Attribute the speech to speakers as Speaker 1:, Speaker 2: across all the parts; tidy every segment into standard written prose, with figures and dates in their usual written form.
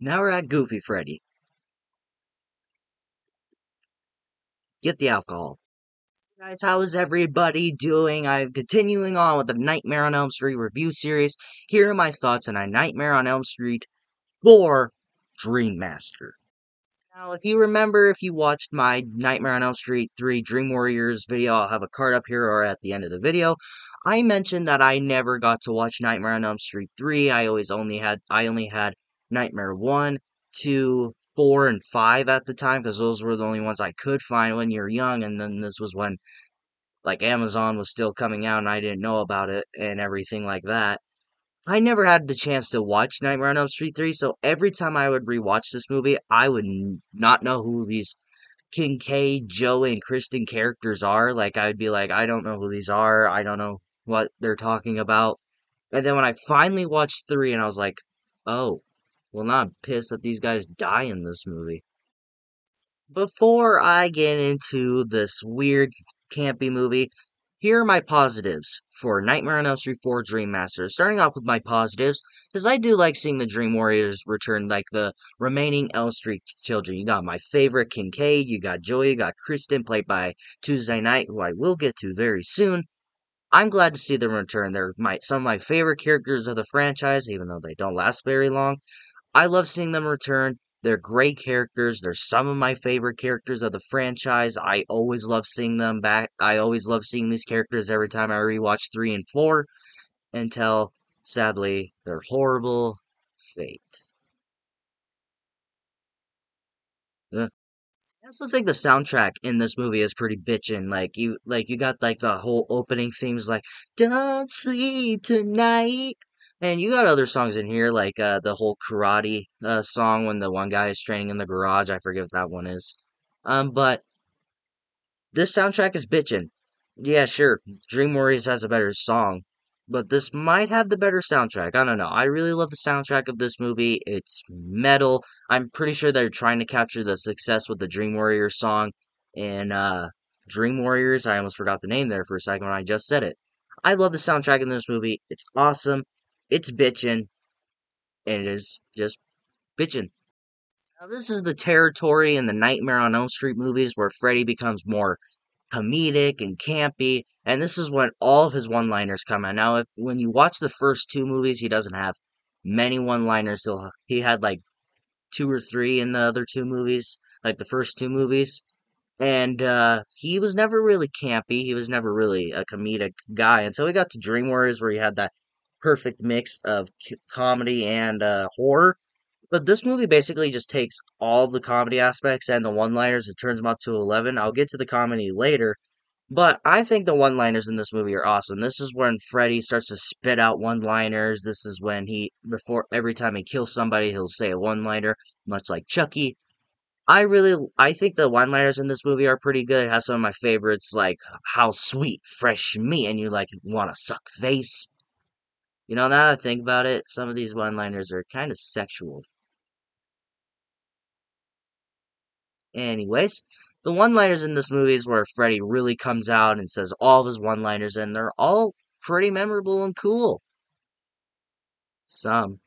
Speaker 1: Now we're at Goofy Freddy. Get the alcohol. Guys, how is everybody doing? I'm continuing on with the Nightmare on Elm Street review series. Here are my thoughts on A Nightmare on Elm Street 4 Dream Master. Now, if you watched my Nightmare on Elm Street 3 Dream Warriors video, I'll have a card up here or at the end of the video. I mentioned that I never got to watch Nightmare on Elm Street 3. I only had Nightmare 1, 2, 4, and 5 at the time because those were the only ones I could find when you're young, and then this was when like Amazon was still coming out and I didn't know about it and everything like that. I never had the chance to watch Nightmare on Elm Street 3, so every time I would rewatch this movie, I would not know who these Kincaid, Joey, and Kristen characters are. Like, I would be like, I don't know who these are. I don't know what they're talking about. And then when I finally watched 3, and I was like, oh, well, now I'm pissed that these guys die in this movie. Before I get into this weird, campy movie, here are my positives for Nightmare on Elm Street 4 Dream Master. Starting off with my positives, because I do like seeing the Dream Warriors return, like the remaining Elm Street children. You got my favorite Kincaid, you got Joey, you got Kristen, played by Tuesday Night, who I will get to very soon. I'm glad to see them return. They're some of my favorite characters of the franchise, even though they don't last very long. I love seeing them return. They're great characters. They're some of my favorite characters of the franchise. I always love seeing them back. I always love seeing these characters every time I rewatch 3 and 4 until, sadly, their horrible fate. Ugh. I also think the soundtrack in this movie is pretty bitchin'. You got like the whole opening themes like "Don't Sleep Tonight," and you got other songs in here like the whole karate song when the one guy is training in the garage. I forget what that one is. But this soundtrack is bitchin'. Yeah, sure, Dream Warriors has a better song, but this might have the better soundtrack. I don't know. I really love the soundtrack of this movie. It's metal. I'm pretty sure they're trying to capture the success with the Dream Warriors song in Dream Warriors. I almost forgot the name there for a second when I just said it. I love the soundtrack in this movie. It's awesome. It's bitchin', and it is just bitchin'. Now, this is the territory in the Nightmare on Elm Street movies where Freddy becomes more comedic and campy, and this is when all of his one-liners come out. Now, if when you watch the first two movies, he doesn't have many one-liners. He had like two or three in the other two movies, like the first two movies, and he was never really campy. He was never really a comedic guy until we got to Dream Warriors, where he had that perfect mix of comedy and horror. But this movie basically just takes all of the comedy aspects and the one-liners and turns them up to 11. I'll get to the comedy later, but I think the one-liners in this movie are awesome. This is when Freddy starts to spit out one-liners. This is when before every time he kills somebody, he'll say a one-liner, much like Chucky. I think the one-liners in this movie are pretty good. It has some of my favorites, like "How sweet, fresh meat," and you like want to suck face. You know, now that I think about it, some of these one-liners are kind of sexual. Anyways, the one-liners in this movie is where Freddy really comes out and says all of his one-liners, and they're all pretty memorable and cool. Some,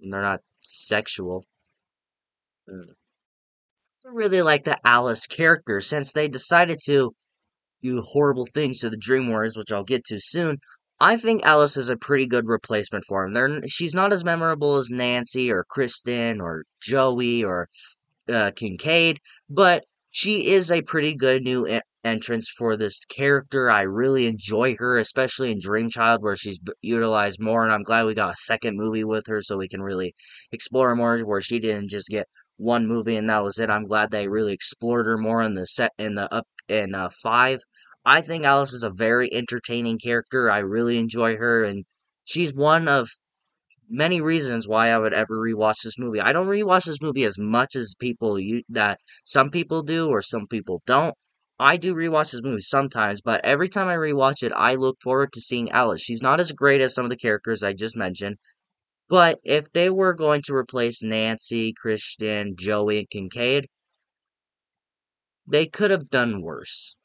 Speaker 1: they're not sexual. I really like the Alice character since they decided to do horrible things to the Dream Warriors, which I'll get to soon. I think Alice is a pretty good replacement for him. She's not as memorable as Nancy or Kristen or Joey or Kincaid, but she is a pretty good new entrance for this character. I really enjoy her, especially in Dream Child, where she's utilized more, and I'm glad we got a second movie with her so we can really explore her more, where she didn't just get one movie and that was it. I'm glad they really explored her more in the set in the up in 5. I think Alice is a very entertaining character. I really enjoy her, and she's one of many reasons why I would ever rewatch this movie. I don't rewatch this movie as much as that some people do or some people don't. I do rewatch this movie sometimes, but every time I rewatch it, I look forward to seeing Alice. She's not as great as some of the characters I just mentioned, but if they were going to replace Nancy, Christian, Joey, and Kincaid, they could have done worse.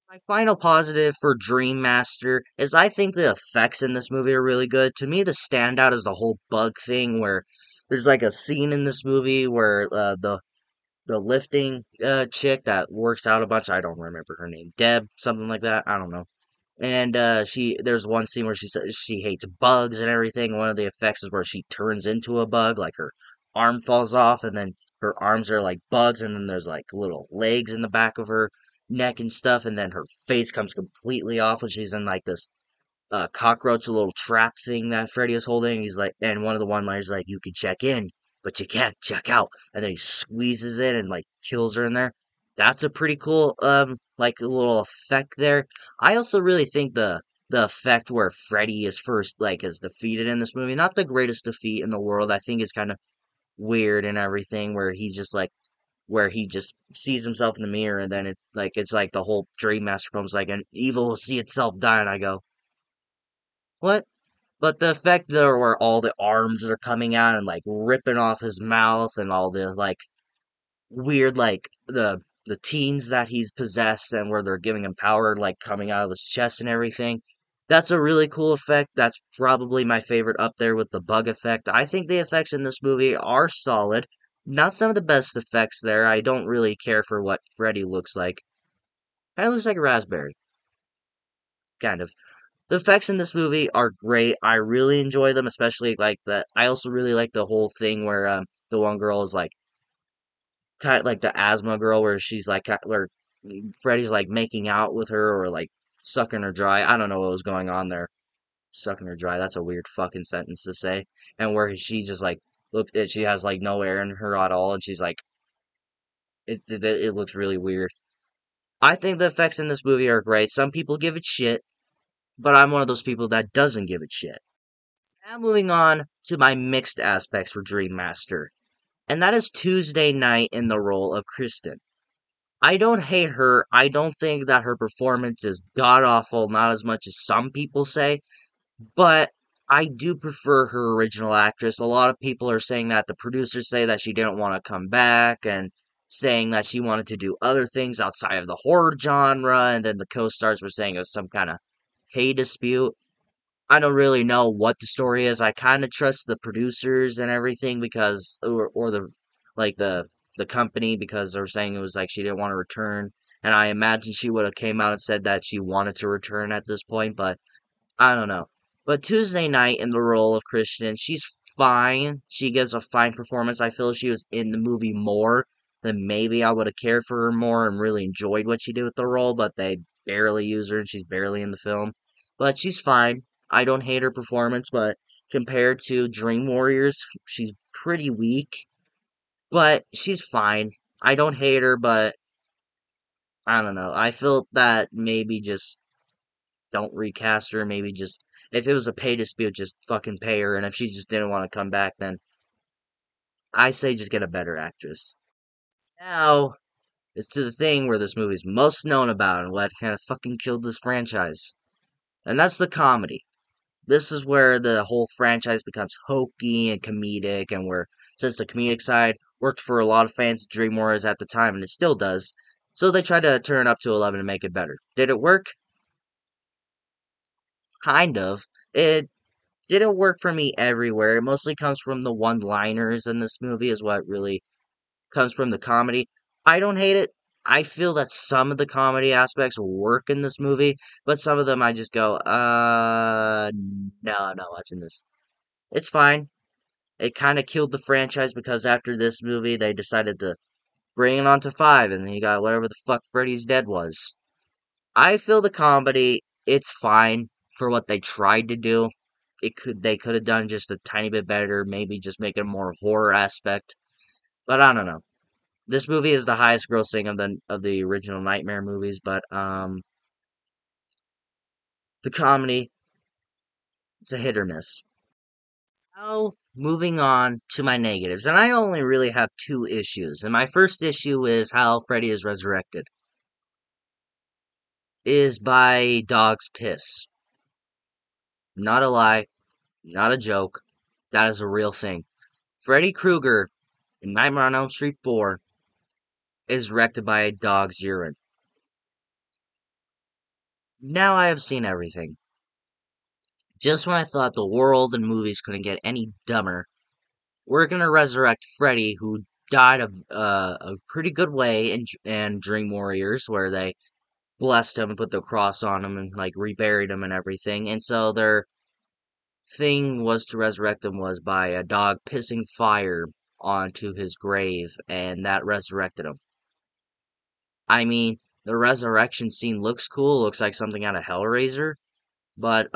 Speaker 1: My final positive for Dream Master is I think the effects in this movie are really good. To me, the standout is the whole bug thing where There's like a scene in this movie where the lifting chick that works out a bunch, I don't remember her name, Deb, something like that. I don't know. And she there's one scene where she says she hates bugs and everything. One of the effects is where she turns into a bug, like her arm falls off, and then her arms are like bugs, and then there's like little legs in the back of her neck and stuff, and then her face comes completely off when she's in like this cockroach little trap thing that Freddy is holding. He's like, and one of the one liners like, "You can check in, but you can't check out," and then he squeezes it and like kills her in there. That's a pretty cool like little effect there. I also really think the effect where Freddy is first like is defeated in this movie, not the greatest defeat in the world. I think is kind of weird and everything, where he just like where he just sees himself in the mirror, and then it's like the whole Dream Master film's like an evil will see itself die, and I go, what? But the effect there where all the arms are coming out and like ripping off his mouth and all the like weird like the teens that he's possessed and where they're giving him power like coming out of his chest and everything. That's a really cool effect. That's probably my favorite up there with the bug effect. I think the effects in this movie are solid. Not some of the best effects there. I don't really care for what Freddy looks like. Kind of looks like a raspberry. Kind of. The effects in this movie are great. I really enjoy them, especially like the. I also really like the whole thing where the one girl is like kind of like the asthma girl, where she's like where Freddy's like making out with her or like sucking her dry. I don't know what was going on there. Sucking her dry. That's a weird fucking sentence to say. And where she just like look, she has like no air in her at all, and she's like it looks really weird. I think the effects in this movie are great. Some people give it shit, but I'm one of those people that doesn't give it shit. Now moving on to my mixed aspects for Dream Master, and that is Tuesday Night in the role of Kristen. I don't hate her. I don't think that her performance is god awful, not as much as some people say, but I do prefer her original actress. A lot of people are saying that the producers say that she didn't want to come back and saying that she wanted to do other things outside of the horror genre, and then the co-stars were saying it was some kind of pay dispute. I don't really know what the story is. I kind of trust the producers and everything because, or the, like the company because they were saying it was like she didn't want to return, and I imagine she would have came out and said that she wanted to return at this point, but I don't know. But Tuesday Night in the role of Christian, she's fine. She gives a fine performance. I feel if she was in the movie more, then maybe I would have cared for her more and really enjoyed what she did with the role, but they barely use her and she's barely in the film. But she's fine. I don't hate her performance, but compared to Dream Warriors, she's pretty weak. But she's fine. I don't hate her, but I don't know. I felt that maybe just don't recast her. Maybe just if it was a pay dispute, just fucking pay her. And if she just didn't want to come back, then I say just get a better actress. Now it's to the thing where this movie's most known about and what kind of fucking killed this franchise, and that's the comedy. This is where the whole franchise becomes hokey and comedic, and where since the comedic side worked for a lot of fans of Dream Warriors at the time, and it still does, so they tried to turn it up to 11 and make it better. Did it work? Kind of. It didn't work for me everywhere. It mostly comes from the one-liners in this movie, is what really comes from the comedy. I don't hate it. I feel that some of the comedy aspects work in this movie, but some of them I just go, no, I'm not watching this. It's fine. It kind of killed the franchise because after this movie, they decided to bring it on to five, and then you got whatever the fuck Freddy's Dead was. I feel the comedy, it's fine for what they tried to do. They could have done just a tiny bit better, maybe just make it a more horror aspect. But I don't know. This movie is the highest grossing of the original Nightmare movies, but the comedy, it's a hit or miss. Now, moving on to my negatives, and I only really have two issues. And my first issue is how Freddy is resurrected. Is by dog's piss. Not a lie, not a joke. That is a real thing. Freddy Krueger in Nightmare on Elm Street 4 is wrecked by a dog's urine. Now I have seen everything. Just when I thought the world and movies couldn't get any dumber, we're gonna resurrect Freddy, who died a pretty good way in Dream Warriors, where they blessed him and put the cross on him and like reburied him and everything. And so their thing was to resurrect him was by a dog pissing fire onto his grave, and that resurrected him. I mean, the resurrection scene looks cool, looks like something out of Hellraiser, but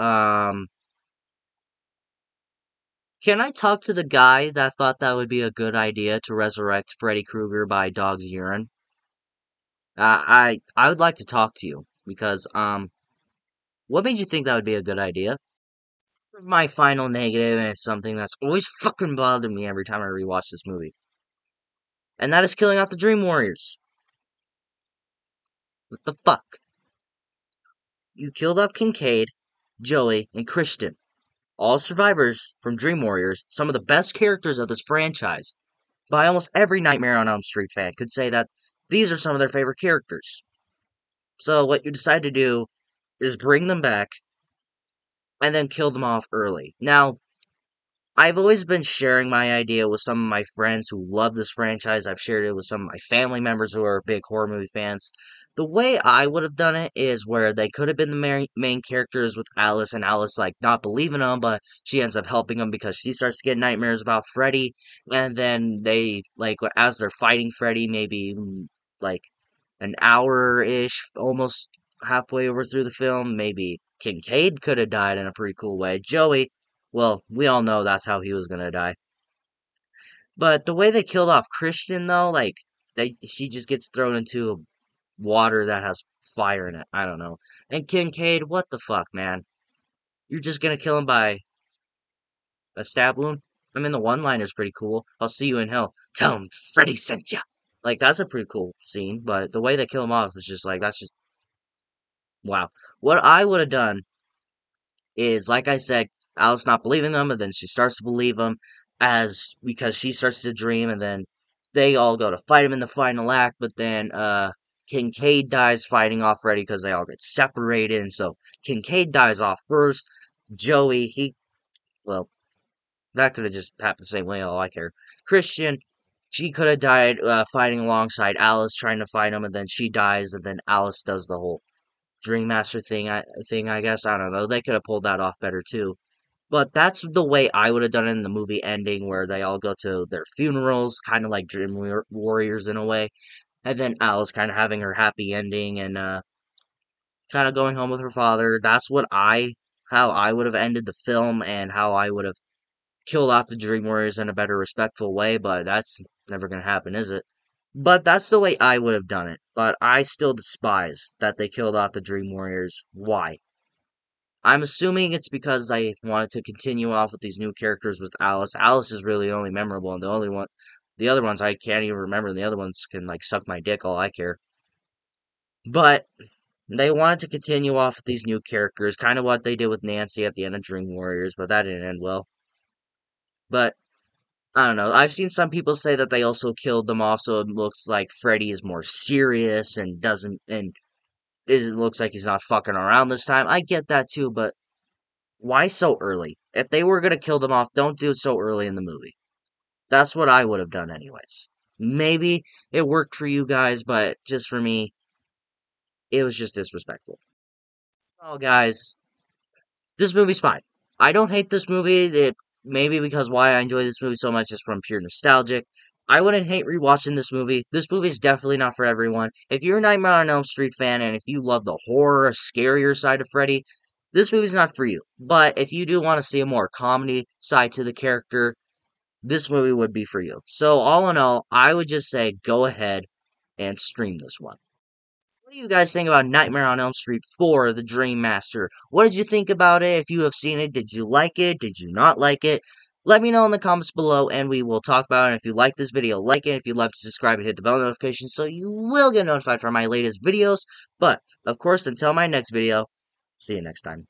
Speaker 1: can I talk to the guy that thought that would be a good idea to resurrect Freddy Krueger by dog's urine? I would like to talk to you because what made you think that would be a good idea? My final negative, and it's something that's always fucking bothered me every time I rewatch this movie, and that is killing off the Dream Warriors. What the fuck? You killed off Kincaid, Joey, and Christian, all survivors from Dream Warriors, some of the best characters of this franchise. By almost every Nightmare on Elm Street fan could say that these are some of their favorite characters. So what you decide to do is bring them back and then kill them off early. Now, I've always been sharing my idea with some of my friends who love this franchise. I've shared it with some of my family members who are big horror movie fans. The way I would have done it is where they could have been the main characters with Alice, and Alice, like, not believing them, but she ends up helping them because she starts to get nightmares about Freddy. And then they, like, as they're fighting Freddy, maybe, like, an hour-ish, almost halfway over through the film, maybe Kincaid could have died in a pretty cool way. Joey, well, we all know that's how he was gonna die. But the way they killed off Christian, though, like, she just gets thrown into water that has fire in it. I don't know. And Kincaid, what the fuck, man? You're just gonna kill him by a stab wound? I mean, the one-liner's pretty cool. I'll see you in hell. Tell him Freddy sent ya. Like, that's a pretty cool scene, but the way they kill him off is just like, that's just, wow. What I would have done is, like I said, Alice not believing them, and then she starts to believe them as because she starts to dream, and then they all go to fight him in the final act, but then Kincaid dies fighting off Freddy because they all get separated, and so Kincaid dies off first. Joey, well, that could have just happened the same way, all I care. Christian, she could have died fighting alongside Alice, trying to fight him, and then she dies, and then Alice does the whole Dream Master thing, I guess. I don't know. They could have pulled that off better too. But that's the way I would have done it in the movie ending, where they all go to their funerals, kind of like Dream Warriors in a way, and then Alice kind of having her happy ending and kind of going home with her father. That's how I would have ended the film, and how I would have killed off the Dream Warriors in a better, respectful way. But that's never gonna happen, is it? But that's the way I would have done it. But I still despise that they killed off the Dream Warriors. Why? I'm assuming it's because I wanted to continue off with these new characters with Alice. Alice is really only memorable, and the other ones I can't even remember. The other ones can like suck my dick, all I care. But they wanted to continue off with these new characters, kind of what they did with Nancy at the end of Dream Warriors, but that didn't end well. But I don't know. I've seen some people say that they also killed them off, so it looks like Freddy is more serious and doesn't and it looks like he's not fucking around this time. I get that too, but why so early? If they were gonna kill them off, don't do it so early in the movie. That's what I would have done anyways. Maybe it worked for you guys, but just for me, it was just disrespectful. Oh, guys, this movie's fine. I don't hate this movie. It maybe because why I enjoy this movie so much is from pure nostalgic. I wouldn't hate rewatching this movie. This movie is definitely not for everyone. If you're a Nightmare on Elm Street fan and if you love the horror, scarier side of Freddy, this movie's not for you. But if you do want to see a more comedy side to the character, this movie would be for you. So all in all, I would just say go ahead and stream this one. What do you guys think about Nightmare on Elm Street 4, The Dream Master? What did you think about it? If you have seen it, did you like it? Did you not like it? Let me know in the comments below, and we will talk about it. And if you like this video, like it. If you'd love to subscribe and hit the bell notification so you will get notified for my latest videos. But, of course, until my next video, see you next time.